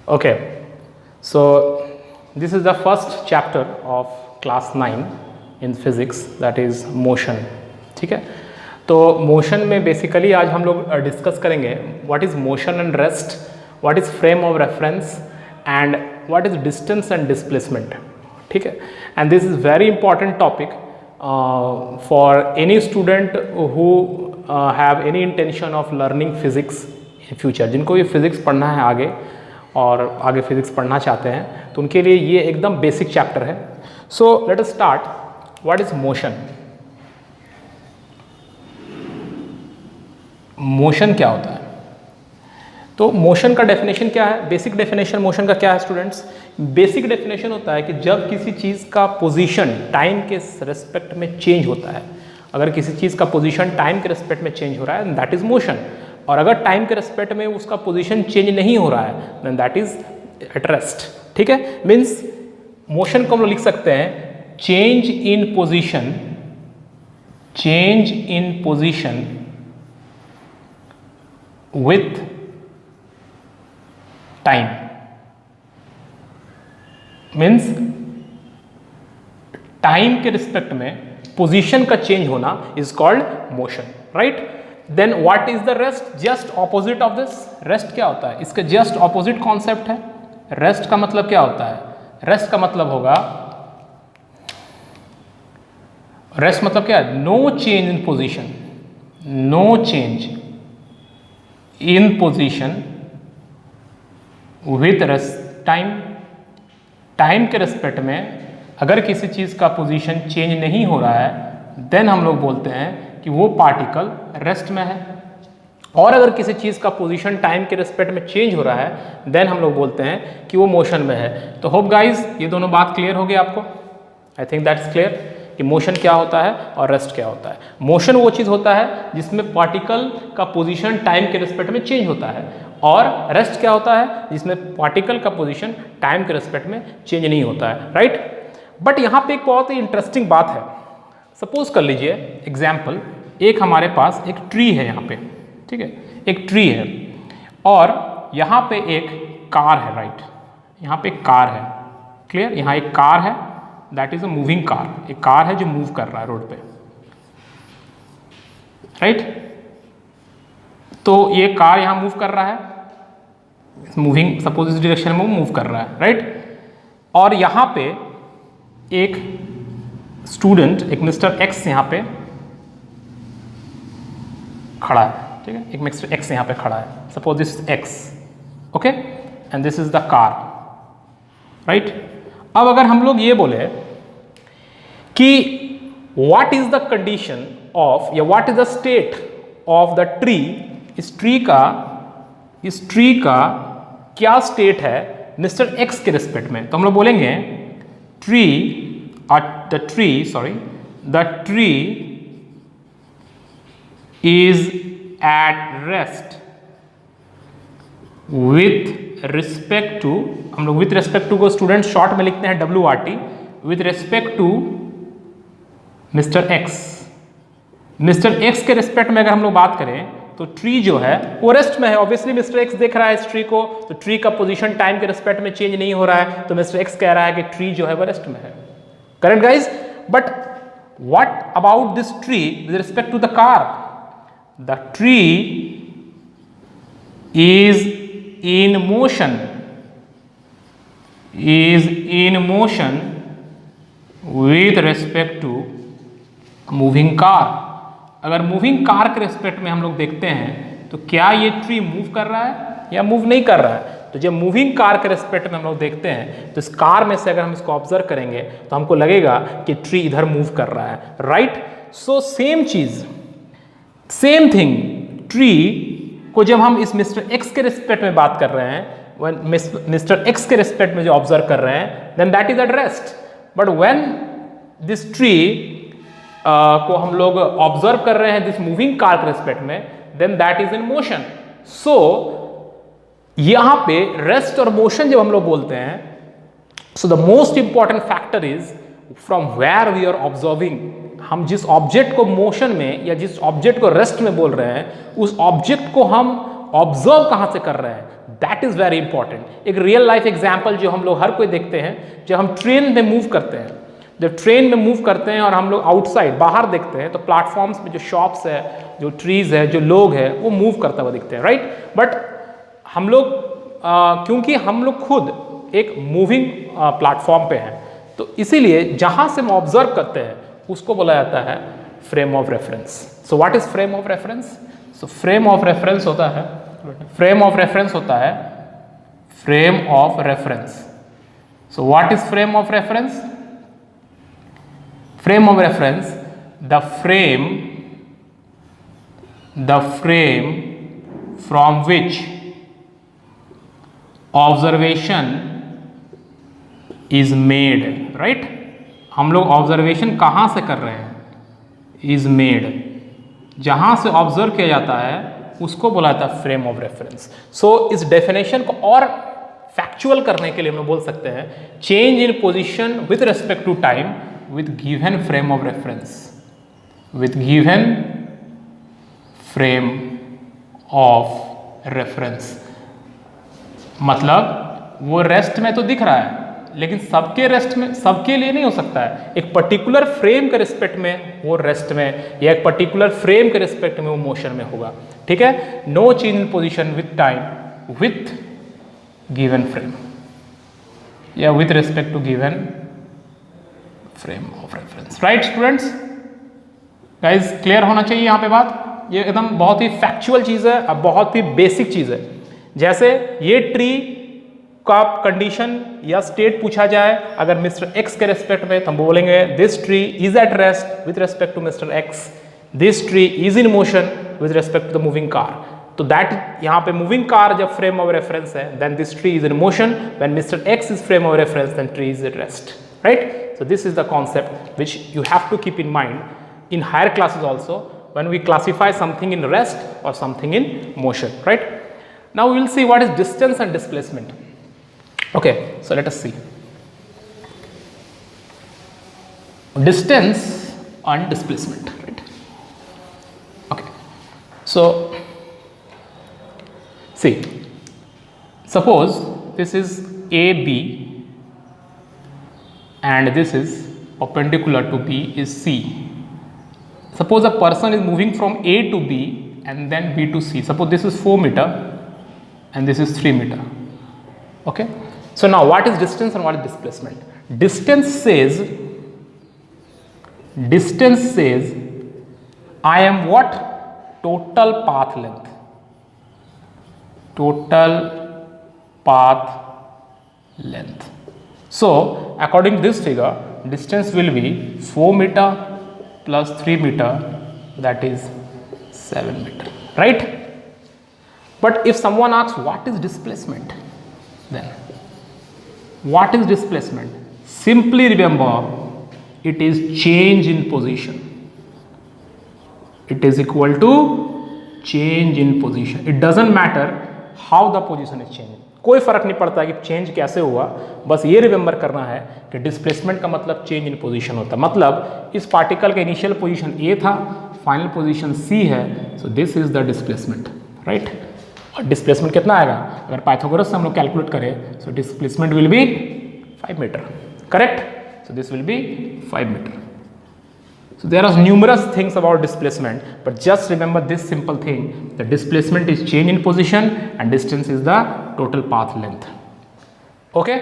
Okay, so this is the first chapter of class 9 in physics, that is motion. ठीक है, तो motion में basically आज हम लोग डिस्कस करेंगे what is motion and rest, what is frame of reference and what is distance and displacement. ठीक है, and this is very important topic for any student who have any intention of learning physics in future. जिनको ये physics पढ़ना है आगे और आगे physics पढ़ना चाहते हैं तो उनके लिए ये एकदम बेसिक चैप्टर है. So let us start. What is motion? Motion क्या होता है? तो मोशन का डेफिनेशन क्या है? बेसिक डेफिनेशन मोशन का क्या है स्टूडेंट्स? बेसिक डेफिनेशन होता है कि जब किसी चीज़ का पोजीशन टाइम के रेस्पेक्ट में चेंज होता है. अगर किसी चीज़ का पोजीशन टाइम के रेस्पेक्ट में चेंज हो रहा है दैट इज मोशन, और अगर टाइम के रेस्पेक्ट में उसका पोजीशन चेंज नहीं हो रहा है then that is at rest. ठीक है, मीन्स मोशन को हम लोग लिख सकते हैं change in position, change in position with time. Means time के रिस्पेक्ट में पोजीशन का चेंज होना is called motion, right? Then what is the rest? Just opposite of this. Rest क्या होता है? इसका जस्ट ऑपोजिट कॉन्सेप्ट है. रेस्ट का मतलब क्या होता है? रेस्ट का मतलब होगा, रेस्ट मतलब क्या है? No change in position, no change in position with rest time. Time के रेस्पेक्ट में अगर किसी चीज का पोजीशन चेंज नहीं हो रहा है देन हम लोग बोलते हैं कि वो पार्टिकल रेस्ट में है. और अगर किसी चीज़ का पोजीशन टाइम के रिस्पेक्ट में चेंज हो रहा है देन हम लोग बोलते हैं कि वो मोशन में है. तो होप गाइज ये दोनों बात क्लियर हो गई आपको. आई थिंक दैट्स क्लियर कि मोशन क्या होता है और रेस्ट क्या होता है. मोशन वो चीज़ होता है जिसमें पार्टिकल का पोजीशन टाइम के रिस्पेक्ट में चेंज होता है, और रेस्ट क्या होता है जिसमें पार्टिकल का पोजीशन टाइम के रिस्पेक्ट में चेंज नहीं होता है, राइट? बट यहाँ पे एक बहुत ही इंटरेस्टिंग बात है. सपोज कर लीजिए एग्जाम्पल, एक हमारे पास एक ट्री है यहाँ पे. ठीक है, एक ट्री है और यहाँ पे एक कार है, राइट? यहाँ पे एक कार है. क्लियर? यहाँ एक कार है, that is a moving car. एक कार है जो मूव कर रहा है रोड पे, राइट? तो ये कार यहाँ मूव कर रहा है, मूविंग सपोज इस डायरेक्शन में मूव कर रहा है, राइट? और यहाँ पे एक स्टूडेंट, एक मिस्टर एक्स यहाँ पे खड़ा है. ठीक है, एक मिस्टर एक्स यहाँ पे खड़ा है. Suppose this x, okay, and this is the car, right? अब अगर हम लोग ये बोले कि what is the condition of या what is the state of the tree, इस ट्री का क्या स्टेट है मिस्टर एक्स के रिस्पेक्ट में, तो हम लोग बोलेंगे the tree is at rest with respect to, हम लोग with respect to को स्टूडेंट शॉर्ट में लिखते हैं WRT, with respect to mister x. Mister x के रिस्पेक्ट में अगर हम लोग बात करें तो ट्री जो है वो रेस्ट में है. ऑब्वियसली मिस्टर एक्स देख रहा है इस ट्री को, तो ट्री का पोजीशन टाइम के रिस्पेक्ट में चेंज नहीं हो रहा है, तो मिस्टर एक्स कह रहा है कि ट्री जो है वो रेस्ट में है. Correct guys? But what about this tree with respect to the car? The tree is in motion, with respect to moving car. अगर मूविंग कार के रिस्पेक्ट में हम लोग देखते हैं तो क्या ये ट्री मूव कर रहा है या मूव नहीं कर रहा है? तो जब मूविंग कार के रिस्पेक्ट में हम लोग देखते हैं तो इस कार में से अगर हम इसको ऑब्जर्व करेंगे तो हमको लगेगा कि ट्री इधर मूव कर रहा है, राइट? सो सेम चीज, सेम थिंग, ट्री को जब हम इस मिस्टर एक्स के रिस्पेक्ट में बात कर रहे हैं, मिस्टर एक्स के रिस्पेक्ट में जो ऑब्जर्व कर रहे हैं then that is at rest. But when this tree को हम लोग ऑब्जर्व कर रहे हैं दिस मूविंग कार के रिस्पेक्ट में then that is in motion. So यहां पे रेस्ट और मोशन जब हम लोग बोलते हैं, so the most important factor is from where we are observing. हम जिस ऑब्जेक्ट को मोशन में या जिस ऑब्जेक्ट को रेस्ट में बोल रहे हैं उस ऑब्जेक्ट को हम ऑब्जर्व कहां से कर रहे हैं, दैट इज वेरी इंपॉर्टेंट। एक रियल लाइफ एग्जाम्पल जो हम लोग हर कोई देखते हैं, जब हम ट्रेन में मूव करते हैं, जब ट्रेन में मूव करते हैं और हम लोग आउटसाइड बाहर देखते हैं तो प्लेटफॉर्म्स में जो शॉप्स है, जो ट्रीज है, जो लोग है, वो मूव करते हुए दिखते हैं, राइट। बट हम लोग क्योंकि हम लोग खुद एक मूविंग प्लेटफॉर्म पे हैं, तो इसीलिए जहां से हम ऑब्जर्व करते हैं उसको बोला जाता है frame of reference. So what is frame of reference? So frame of reference होता है, फ्रेम ऑफ रेफरेंस होता है, frame of reference. So what is frame of reference? Frame of reference, the frame from which observation is made, right? हम लोग observation कहां से कर रहे हैं? is made, जहां से ऑब्जर्व किया जाता है उसको बोला जाता है फ्रेम ऑफ रेफरेंस। सो इस डेफिनेशन को और फैक्चुअल करने के लिए हम बोल सकते हैं change in position with respect to time with given frame of reference, with given frame of reference। मतलब वो रेस्ट में तो दिख रहा है लेकिन सबके रेस्ट में, सबके लिए नहीं हो सकता है। एक पर्टिकुलर फ्रेम के रिस्पेक्ट में वो रेस्ट में, या एक पर्टिकुलर फ्रेम के रिस्पेक्ट में वो मोशन में होगा, ठीक है। No change in position with time with given frame, या with respect to given frame of reference, right students? Guys clear होना चाहिए यहाँ पे बात। ये एकदम बहुत ही फैक्चुअल चीज है, अब बहुत ही बेसिक चीज है। जैसे ये ट्री का कंडीशन या स्टेट पूछा जाए अगर मिस्टर एक्स के रेस्पेक्ट में, तो हम बोलेंगे this tree is at rest with respect to mister X, this tree is in motion with respect to the moving car. तो दैट यहाँ पे मूविंग कार जब फ्रेम ऑफ रेफरेंस है, then this tree is in motion, when mister X is frame of reference, then tree is at rest, right? So this is the concept which you have to keep in mind in higher classes also when we classify something in rest or something in motion, right? Now we will see what is distance and displacement. Okay, so let us see distance and displacement, right? Okay, so see, suppose this is AB and this is perpendicular to B is C. Suppose a person is moving from A to B and then B to C. Suppose this is 4 meter and this is 3 meter. Okay. So now what is distance and what is displacement? Distance says I am what? Total path length. Total path length. So according to this figure, distance will be 4 meter plus 3 meter, that is 7 meter, right? But if someone asks what is displacement, then what is displacement? Simply remember it is change in position. It is equal to change in position. It doesn't matter how the position is changing. कोई फर्क नहीं पड़ता कि change कैसे हुआ, बस ये remember करना है कि डिस्प्लेसमेंट का मतलब चेंज इन पोजीशन होता है। मतलब इस पार्टिकल का इनिशियल पोजीशन ए था, फाइनल पोजीशन सी है, so this is the displacement, right. और डिस्प्लेसमेंट कितना आएगा अगर पाइथागोरस से हम लोग कैलकुलेट करें, so displacement will be 5 metre, correct. So this will be 5 metre. So there are numerous things about displacement, but just remember this simple thing: the displacement is change in position and distance is the total path length. Okay.